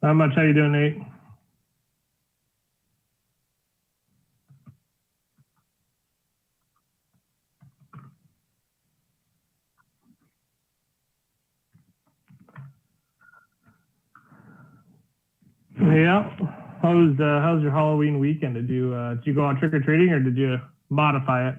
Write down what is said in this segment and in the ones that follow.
Not much. How you doing, Nate? Yeah. How's your Halloween weekend? Did you go out trick or treating or did you modify it?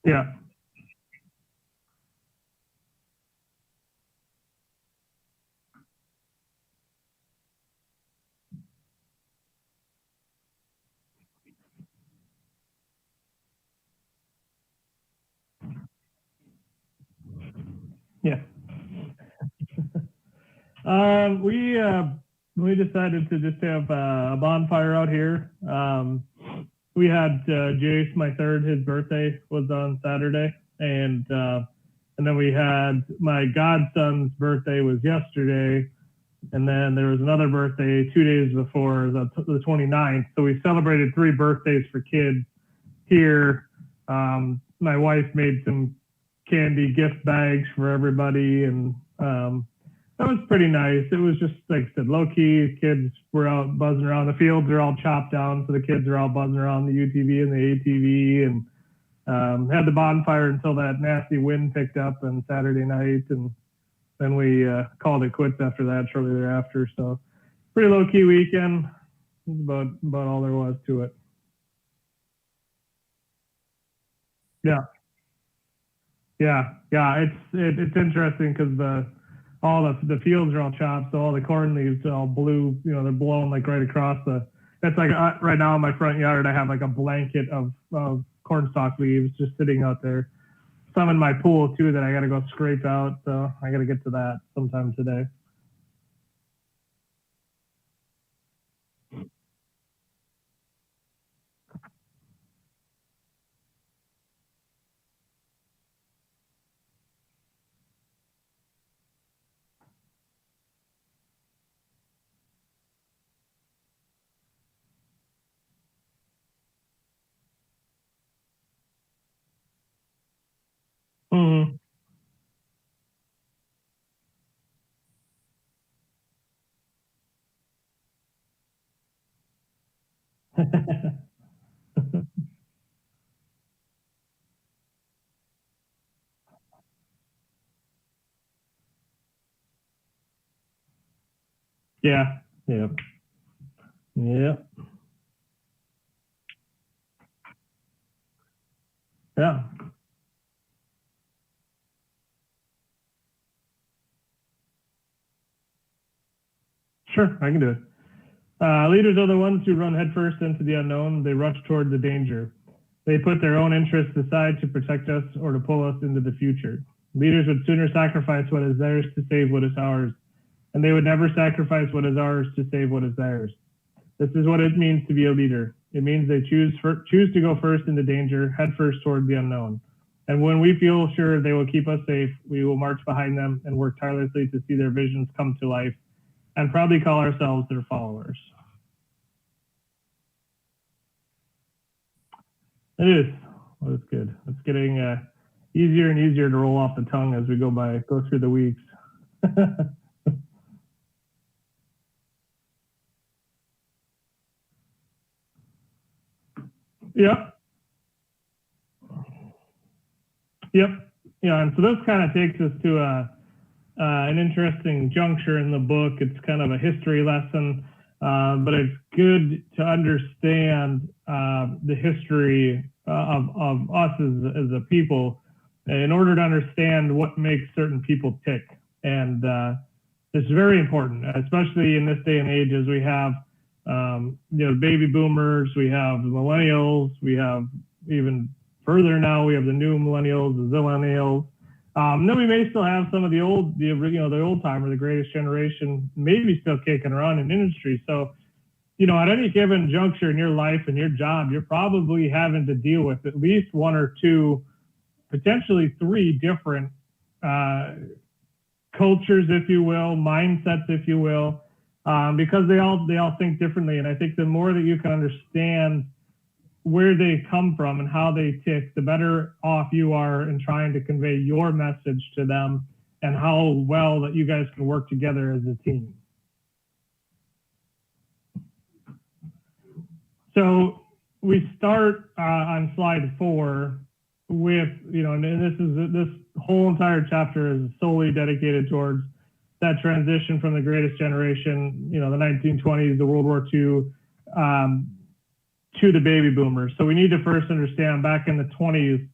Yeah. Yeah. We decided to just have a bonfire out here. We had Jace, my third. His birthday was on Saturday, and then we had my godson's birthday was yesterday, and then there was another birthday 2 days before the 29th. So we celebrated three birthdays for kids here. My wife made some candy gift bags for everybody, and that was pretty nice. It was just like I said, low key. Kids were out buzzing around. The fields are all chopped down, so the kids are all buzzing around the UTV and the ATV, and had the bonfire until that nasty wind picked up on Saturday night, and then we called it quits after that. Shortly thereafter, so pretty low key weekend. That's about all there was to it. Yeah. Yeah. It's interesting because all the fields are all chopped, so all the corn leaves are all blue. They're blown like right across the. That's like right now in my front yard, I have like a blanket of cornstalk leaves just sitting out there. Some in my pool too that I got to go scrape out. So I got to get to that sometime today. Mm-hmm. Yeah. Yeah. Yeah. Yeah. Sure, I can do it. Leaders are the ones who run headfirst into the unknown. They rush toward the danger. They put their own interests aside to protect us or to pull us into the future. Leaders would sooner sacrifice what is theirs to save what is ours, and they would never sacrifice what is ours to save what is theirs. This is what it means to be a leader. It means they choose to go first into danger, head first toward the unknown. And when we feel sure they will keep us safe, we will march behind them and work tirelessly to see their visions come to life and proudly call ourselves their followers. It is. Well, that's good. It's getting easier and easier to roll off the tongue as we go through the weeks. Yep. Yep. Yeah. And so this kind of takes us to an interesting juncture in the book. It's kind of a history lesson, but it's good to understand the history of us as a people in order to understand what makes certain people tick. And it's very important, especially in this day and age, as we have baby boomers, we have the millennials, we have even further now, we have the new millennials, the zillennials. Then we may still have some of the old timer, the greatest generation, maybe still kicking around in industry. So at any given juncture in your life and your job, you're probably having to deal with at least one or two, potentially three different cultures, if you will, mindsets, if you will, because they all think differently. And I think the more that you can understand where they come from and how they tick, the better off you are in trying to convey your message to them and how well that you guys can work together as a team. So we start on slide 4 with, and this whole entire chapter is solely dedicated towards that transition from the greatest generation, the 1920s, the World War II, to the baby boomers. So we need to first understand back in the 20s,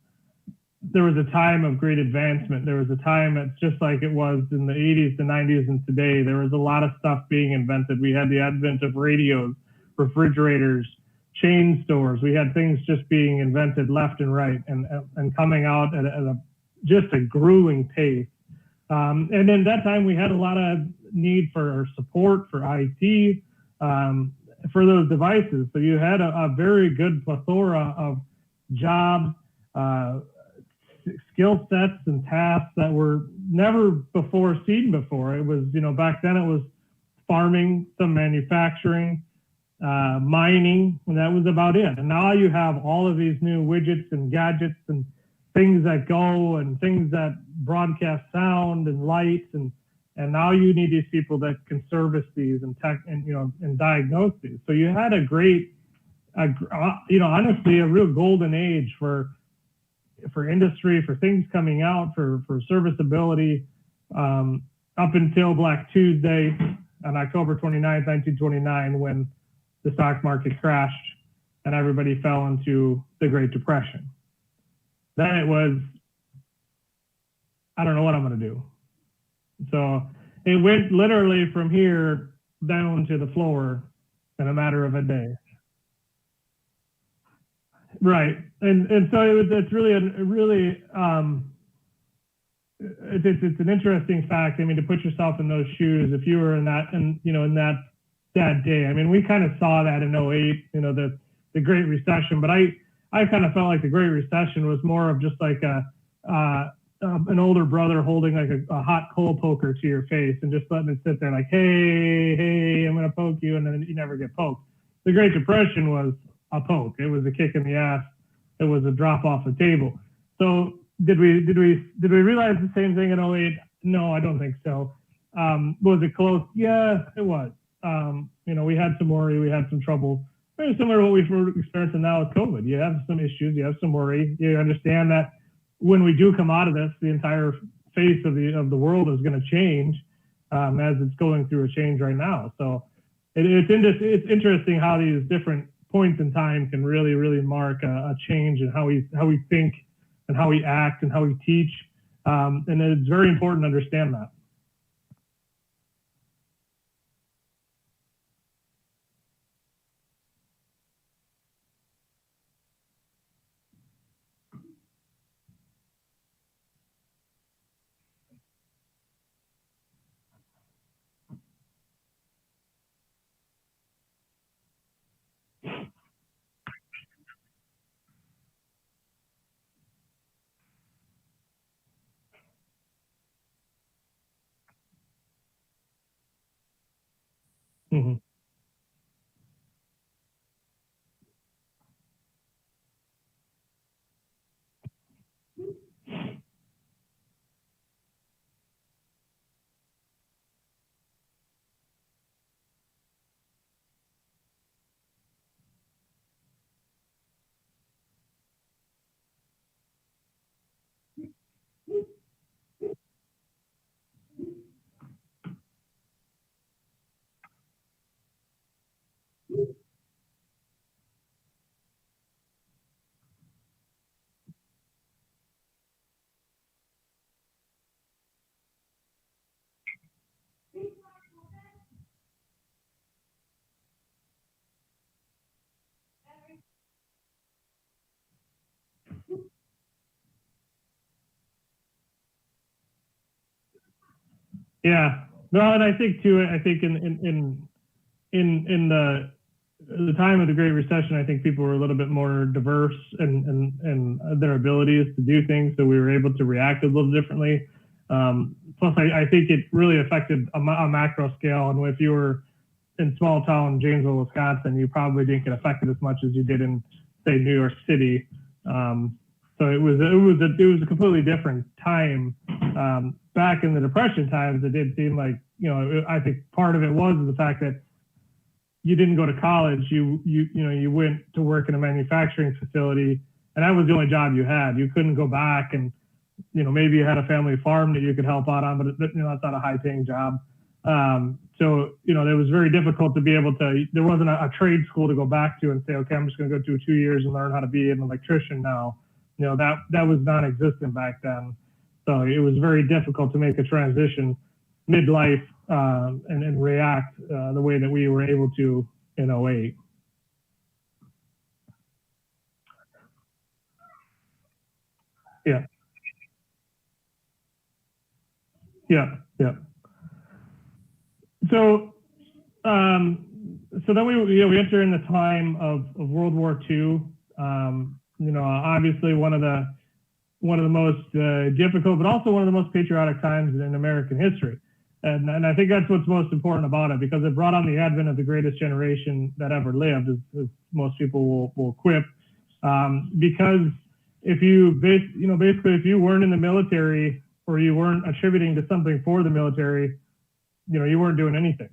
there was a time of great advancement. There was a time that's just like it was in the 80s, the 90s, and today. There was a lot of stuff being invented. We had the advent of radios, refrigerators, chain stores. We had things just being invented left and right and coming out at just a grueling pace. And in that time, we had a lot of need for support for IT, for those devices. So you had a very good plethora of jobs, skill sets and tasks that were never before seen before. It was, back then it was farming, some manufacturing, mining, and that was about it. And now you have all of these new widgets and gadgets and things that go and things that broadcast sound and lights, and now you need these people that can service these and and diagnose these. So you had a great, honestly, a real golden age for industry, for things coming out, for serviceability, up until Black Tuesday on October 29th, 1929, when the stock market crashed and everybody fell into the Great Depression. Then it was, I don't know what I'm going to do. So it went literally from here down to the floor in a matter of a day. Right. And so it's really it's an interesting fact. I mean, to put yourself in those shoes, if you were in that, and in that day, I mean, we kind of saw that in 08, the Great Recession, but I kind of felt like the Great Recession was more of just like an older brother holding like a hot coal poker to your face and just letting it sit there like, hey, I'm going to poke you. And then you never get poked. The Great Depression was a poke. It was a kick in the ass. It was a drop off the table. So did we realize the same thing in 08? No, I don't think so. Was it close? Yeah, it was. We had some worry, we had some trouble. Very similar to what we're experiencing now with COVID. You have some issues, you have some worry. You understand that when we do come out of this, the entire face of the world is going to change, as it's going through a change right now. So it's interesting how these different points in time can really, really mark a change in how we think and how we act and how we teach. And it's very important to understand that. Mm-hmm. Yeah. No, and I think too, I think in the time of the Great Recession, I think people were a little bit more diverse in their abilities to do things, so we were able to react a little differently. Plus, I think it really affected a macro scale, and if you were in small town Janesville, Wisconsin, you probably didn't get affected as much as you did in, say, New York City. So it was a completely different time. Back in the Depression times, it did seem like, I think part of it was the fact that you didn't go to college. You went to work in a manufacturing facility, and that was the only job you had. You couldn't go back and, maybe you had a family farm that you could help out on, but that's not a high-paying job. So, it was very difficult to be able to, there wasn't a trade school to go back to and say, okay, I'm just going to go do 2 years and learn how to be an electrician now. That was non-existent back then. So it was very difficult to make a transition midlife and react the way that we were able to in 08. Yeah. Yeah. Yeah. So, so then we enter in the time of World War II. Obviously one of the most difficult, but also one of the most patriotic times in American history. And I think that's what's most important about it, because it brought on the advent of the greatest generation that ever lived, as most people will quip. Because if you basically if you weren't in the military or you weren't attributing to something for the military, you weren't doing anything.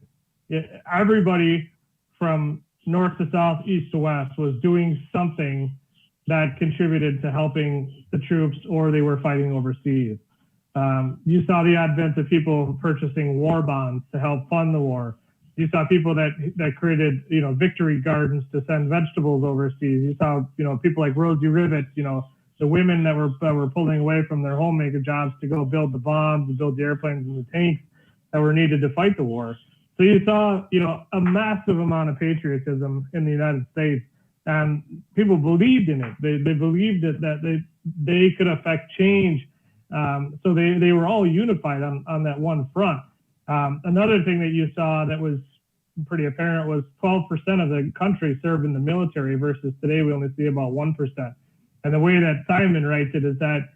Everybody from north to south, east to west was doing something that contributed to helping the troops, or they were fighting overseas. You saw the advent of people purchasing war bonds to help fund the war. You saw people that created, victory gardens to send vegetables overseas. You saw, people like Rosie Rivet, the women that were pulling away from their homemaker jobs to go build the bombs and build the airplanes and the tanks that were needed to fight the war. So you saw, a massive amount of patriotism in the United States, and people believed in it. They believed that they could affect change. So they were all unified on that one front. Another thing that you saw that was pretty apparent was 12% of the country served in the military, versus today we only see about 1%. And the way that Simon writes it is that,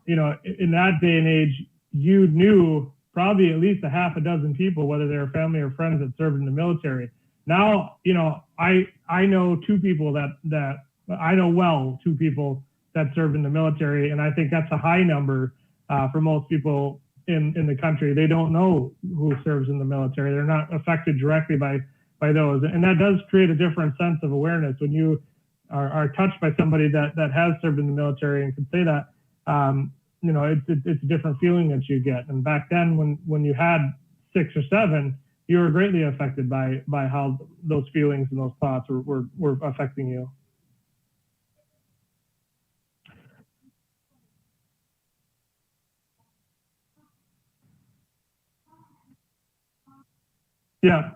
in that day and age, you knew probably at least a half a dozen people, whether they were family or friends, that served in the military. Now, I know two people that I know well, two people that served in the military, and I think that's a high number for most people in the country. They don't know who serves in the military. They're not affected directly by those, and that does create a different sense of awareness when you are touched by somebody that has served in the military and can say that. It's a different feeling that you get. And back then, when you had 6 or 7, you were greatly affected by how those feelings and those thoughts were affecting you. Yeah.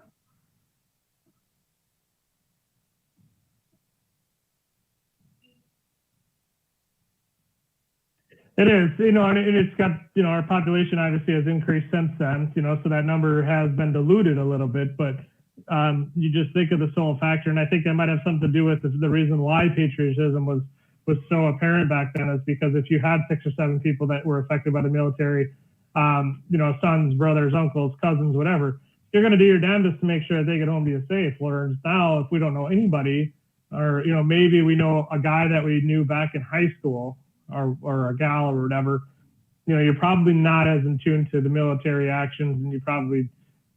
It is, and it's got, our population obviously has increased since then, so that number has been diluted a little bit, but you just think of the sole factor, and I think that might have something to do with the reason why patriotism was so apparent back then, is because if you had 6 or 7 people that were affected by the military, sons, brothers, uncles, cousins, whatever, you're going to do your damnedest to make sure that they get home to you safe. Whereas now, if we don't know anybody, or maybe we know a guy that we knew back in high school, or a gal or whatever, you're probably not as in tune to the military actions, and you probably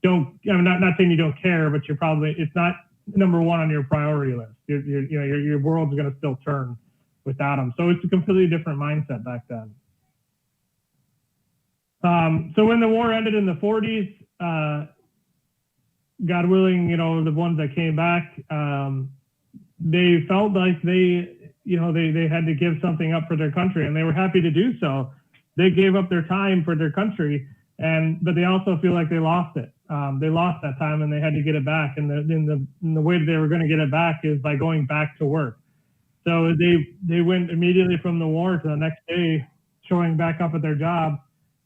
don't. I'm not saying you don't care, but it's not number one on your priority list. Your world's going to still turn without them. So it's a completely different mindset back then. So when the war ended in the 40s, God willing, the ones that came back, they felt like they had to give something up for their country, and they were happy to do so. They gave up their time for their country, but they also feel like they lost it. They lost that time, and they had to get it back. And the way that they were going to get it back is by going back to work. So they went immediately from the war to the next day, showing back up at their job,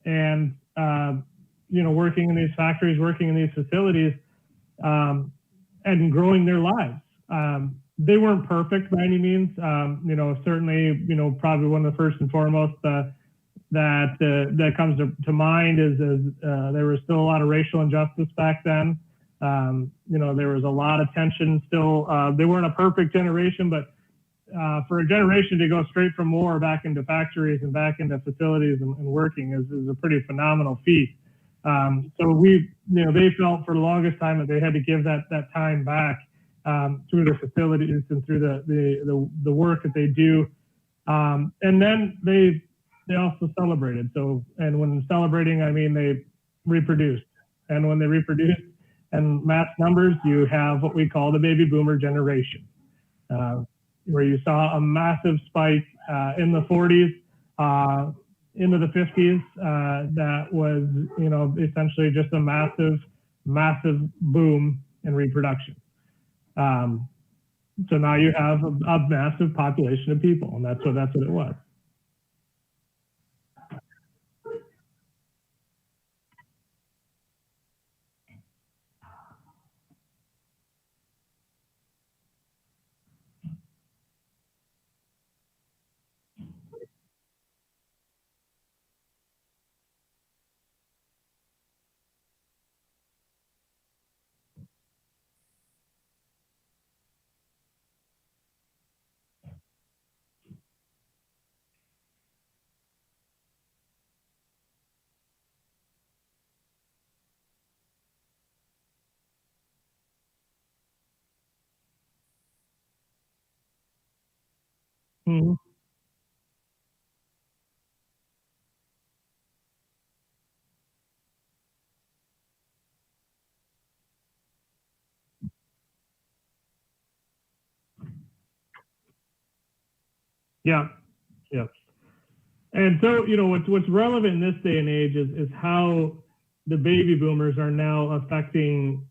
and working in these factories, working in these facilities, and growing their lives. they weren't perfect by any means. Certainly, probably one of the first and foremost that comes to mind is there was still a lot of racial injustice back then. There was a lot of tension still. They weren't a perfect generation, but for a generation to go straight from war back into factories and back into facilities and working is a pretty phenomenal feat. So they felt for the longest time that they had to give that time back through the facilities and through the work that they do. And then they also celebrated. So, and when celebrating, I mean, they reproduced. And when they reproduced in mass numbers, you have what we call the baby boomer generation, where you saw a massive spike in the 40s, into the 50s. That was, essentially just a massive boom in reproduction. So now you have a massive population of people, and that's what it was. Mm-hmm. Yeah, yeah. And so, what's relevant in this day and age is how the baby boomers are now affecting,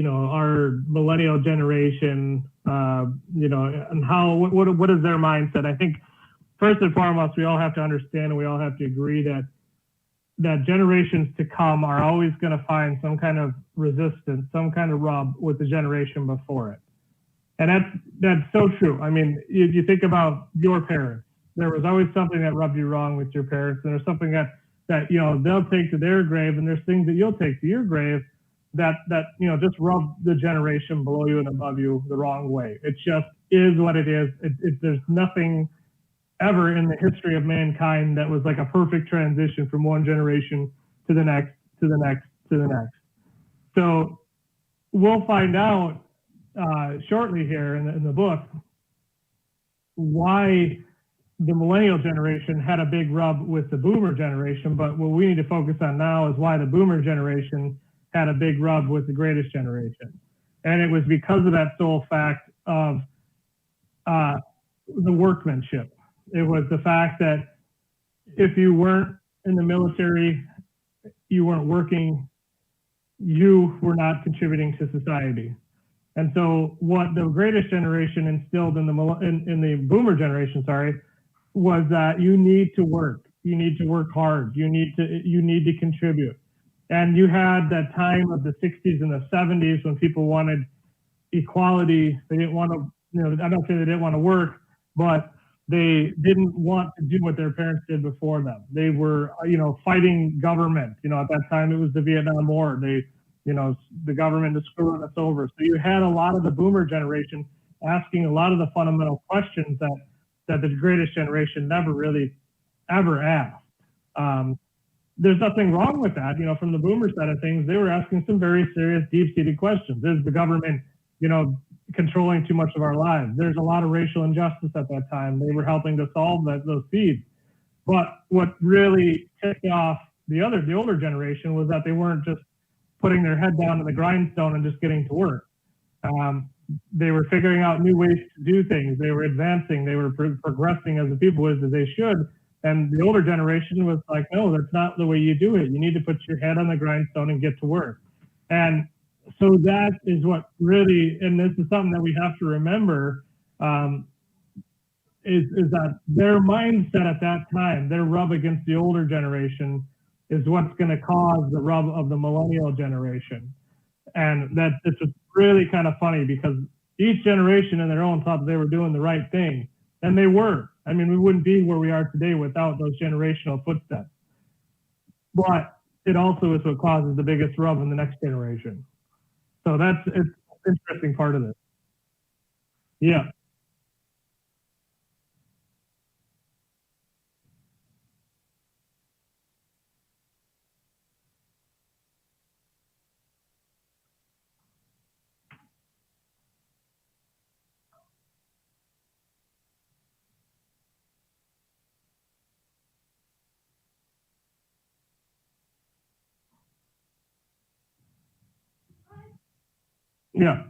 our millennial generation, and how, what is their mindset? I think first and foremost, we all have to understand and we all have to agree that generations to come are always going to find some kind of resistance, some kind of rub with the generation before it. And that's so true. I mean, you think about your parents. There was always something that rubbed you wrong with your parents, and there's something that they'll take to their grave, and there's things that you'll take to your grave that just rub the generation below you and above you the wrong way. It just is what it is. There's nothing ever in the history of mankind that was like a perfect transition from one generation to the next, to the next, to the next. So we'll find out shortly here in the book why the millennial generation had a big rub with the boomer generation, but what we need to focus on now is why the boomer generation had a big rub with the greatest generation. And it was because of that sole fact of the workmanship. It was the fact that if you weren't in the military, you weren't working, you were not contributing to society. And so what the greatest generation instilled in the boomer generation, was that you need to work. You need to work hard. You need to contribute. And you had that time of the 60s and the 70s when people wanted equality. They didn't want to, I don't say they didn't want to work, but they didn't want to do what their parents did before them. They were, fighting government. At that time it was the Vietnam War. The government is screwing us over. So you had a lot of the boomer generation asking a lot of the fundamental questions that the greatest generation never really ever asked. There's nothing wrong with that. From the boomer side of things, they were asking some very serious, deep-seated questions. Is the government, controlling too much of our lives? There's a lot of racial injustice at that time. They were helping to solve those seeds. But what really kicked off the older generation was that they weren't just putting their head down to the grindstone and just getting to work. They were figuring out new ways to do things. They were advancing. They were progressing as the people as they should. And the older generation was like, no, that's not the way you do it. You need to put your head on the grindstone and get to work. And so that is what really, and this is something that we have to remember, is that their mindset at that time, their rub against the older generation, is what's going to cause the rub of the millennial generation. And it's really kind of funny because each generation in their own thought they were doing the right thing, and they were. I mean, we wouldn't be where we are today without those generational footsteps. But it also is what causes the biggest rub in the next generation. So it's an interesting part of this. Yeah. Yeah.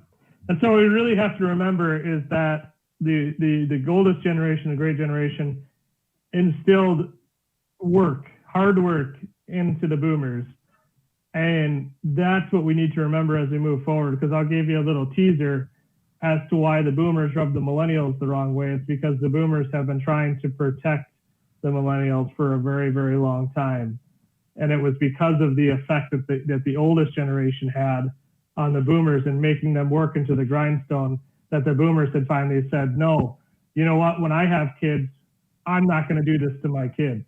And so we really have to remember is that the oldest generation, the great generation, instilled hard work into the boomers. And that's what we need to remember as we move forward, because I'll give you a little teaser as to why the boomers rubbed the millennials the wrong way. It's because the boomers have been trying to protect the millennials for a very, very long time. And it was because of the effect that the oldest generation had on the boomers and making them work into the grindstone that the boomers had finally said, no, you know what, when I have kids, I'm not going to do this to my kids.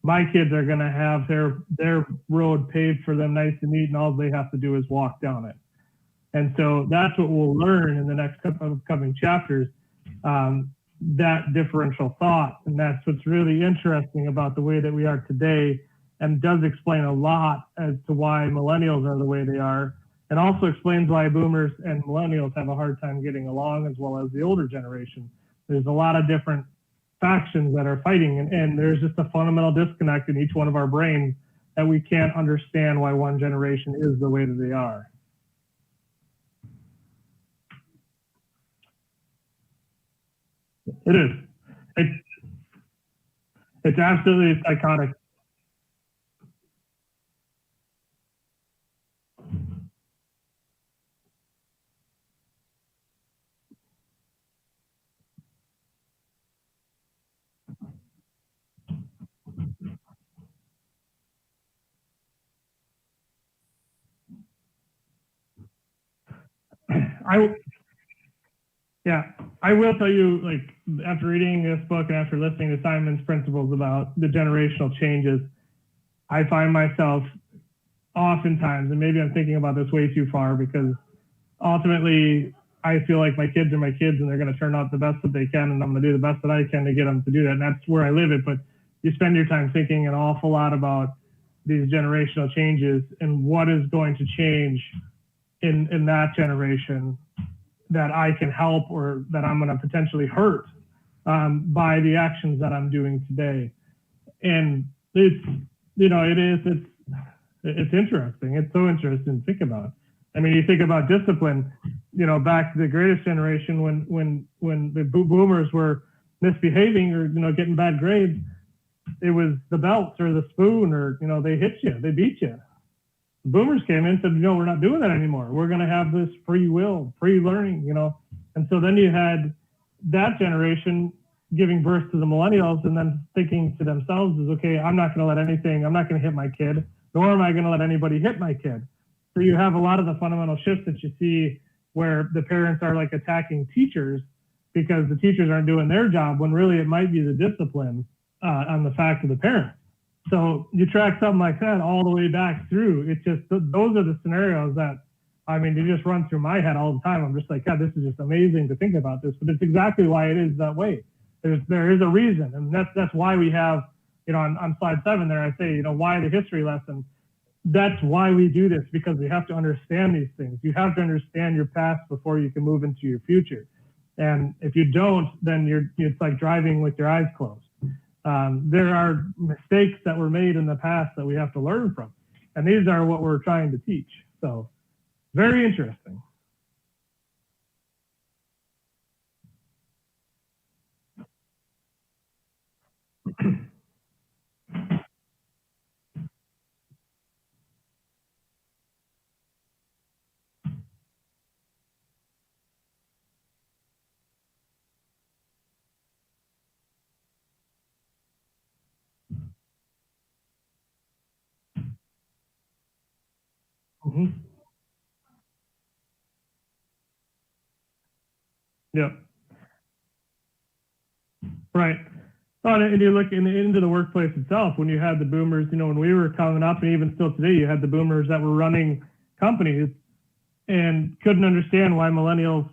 My kids are going to have their road paved for them nice and neat, and all they have to do is walk down it. And so that's what we'll learn in the next upcoming chapters, that differential thought. And that's what's really interesting about the way that we are today, and does explain a lot as to why millennials are the way they are, and also explains why boomers and millennials have a hard time getting along, as well as the older generation. There's a lot of different factions that are fighting, and there's just a fundamental disconnect in each one of our brains that we can't understand why one generation is the way that they are. It is. It, it's absolutely psychotic. I Yeah, I will tell you, like, after reading this book and after listening to Simon's principles about the generational changes, I find myself oftentimes, and maybe I'm thinking about this way too far, because ultimately I feel like my kids are my kids and they're going to turn out the best that they can, and I'm going to do the best that I can to get them to do that. And that's where I live it. But you spend your time thinking an awful lot about these generational changes and what is going to change in that generation that I can help or that I'm going to potentially hurt by the actions that I'm doing today. And it's, it's interesting. It's so interesting to think about. I mean, you think about discipline, back to the greatest generation when the boomers were misbehaving or, getting bad grades, it was the belts or the spoon or, they hit you, they beat you. Boomers came in and said, no, we're not doing that anymore. We're going to have this free will, free learning, And so then you had that generation giving birth to the millennials and then thinking to themselves is, okay, I'm not going to hit my kid, nor am I going to let anybody hit my kid. So you have a lot of the fundamental shifts that you see where the parents are like attacking teachers because the teachers aren't doing their job when really it might be the discipline on the fact of the parents. So you track something like that all the way back through. It's just those are the scenarios that, I mean, they just run through my head all the time. I'm just like, God, this is just amazing to think about this. But it's exactly why it is that way. There is a reason, and that's why we have, on slide 7 there, I say, why the history lesson. That's why we do this, because we have to understand these things. You have to understand your past before you can move into your future. And if you don't, then it's like driving with your eyes closed. There are mistakes that were made in the past that we have to learn from. And these are what we're trying to teach. So very interesting. Mm-hmm. Yep. Right. And you look into the workplace itself, when you had the boomers, when we were coming up, and even still today, you had the boomers that were running companies and couldn't understand why millennials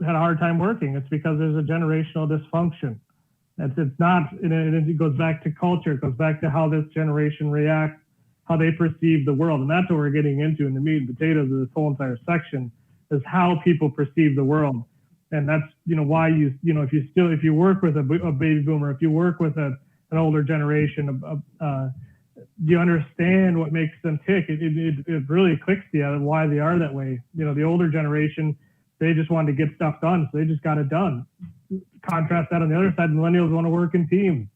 had a hard time working. It's because there's a generational dysfunction. It's not, it goes back to culture. It goes back to how this generation reacts, how they perceive the world. And that's what we're getting into in the meat and potatoes of this whole entire section, is how people perceive the world. And that's, why if you work with a baby boomer, if you work with an older generation, you understand what makes them tick. It really clicks to you why they are that way. The older generation, they just wanted to get stuff done, so they just got it done. Contrast that on the other side, millennials want to work in teams.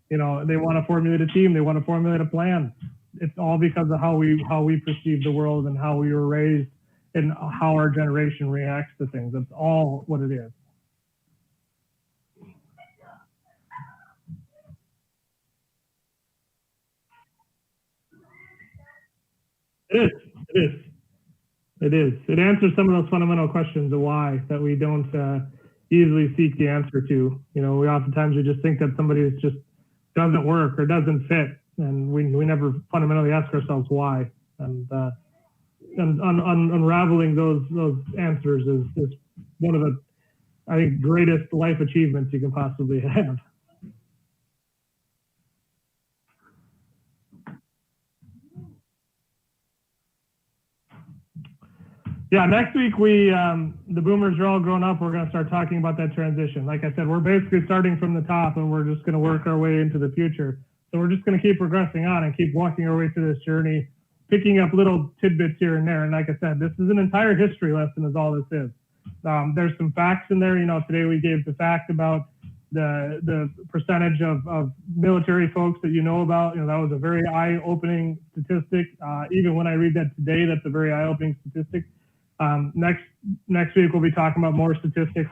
They want to formulate a team. They want to formulate a plan. It's all because of how we perceive the world and how we were raised and how our generation reacts to things. That's all what it is. It is. It answers some of those fundamental questions of why that we don't easily seek the answer to. We oftentimes we just think that somebody just doesn't work or doesn't fit, and we never fundamentally ask ourselves why. And unraveling those answers is one of the, I think, greatest life achievements you can possibly have. Yeah, next week the boomers are all grown up. We're going to start talking about that transition. Like I said, we're basically starting from the top, and we're just going to work our way into the future. So we're just going to keep progressing on and keep walking our way through this journey, picking up little tidbits here and there. And like I said, this is an entire history lesson, is all this is. There's some facts in there. Today we gave the fact about the percentage of military folks that about. That was a very eye-opening statistic. Even when I read that today, that's a very eye-opening statistic. Next week we'll be talking about more statistics,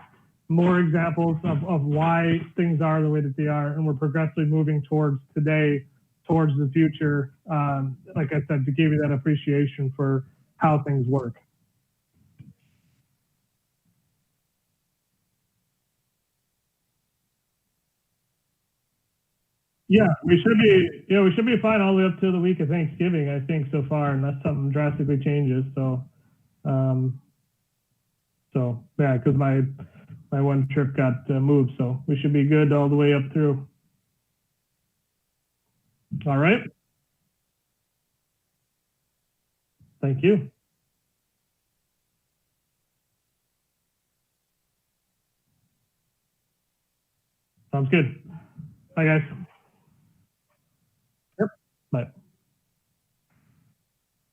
more examples of why things are the way that they are, and we're progressively moving towards today, towards the future. Like I said, to give you that appreciation for how things work. Yeah, we should be fine all the way up to the week of Thanksgiving, I think, so far, unless something drastically changes. So yeah, because my one trip got moved, so we should be good all the way up through. All right. Thank you. Sounds good. Bye, guys. Yep. Bye.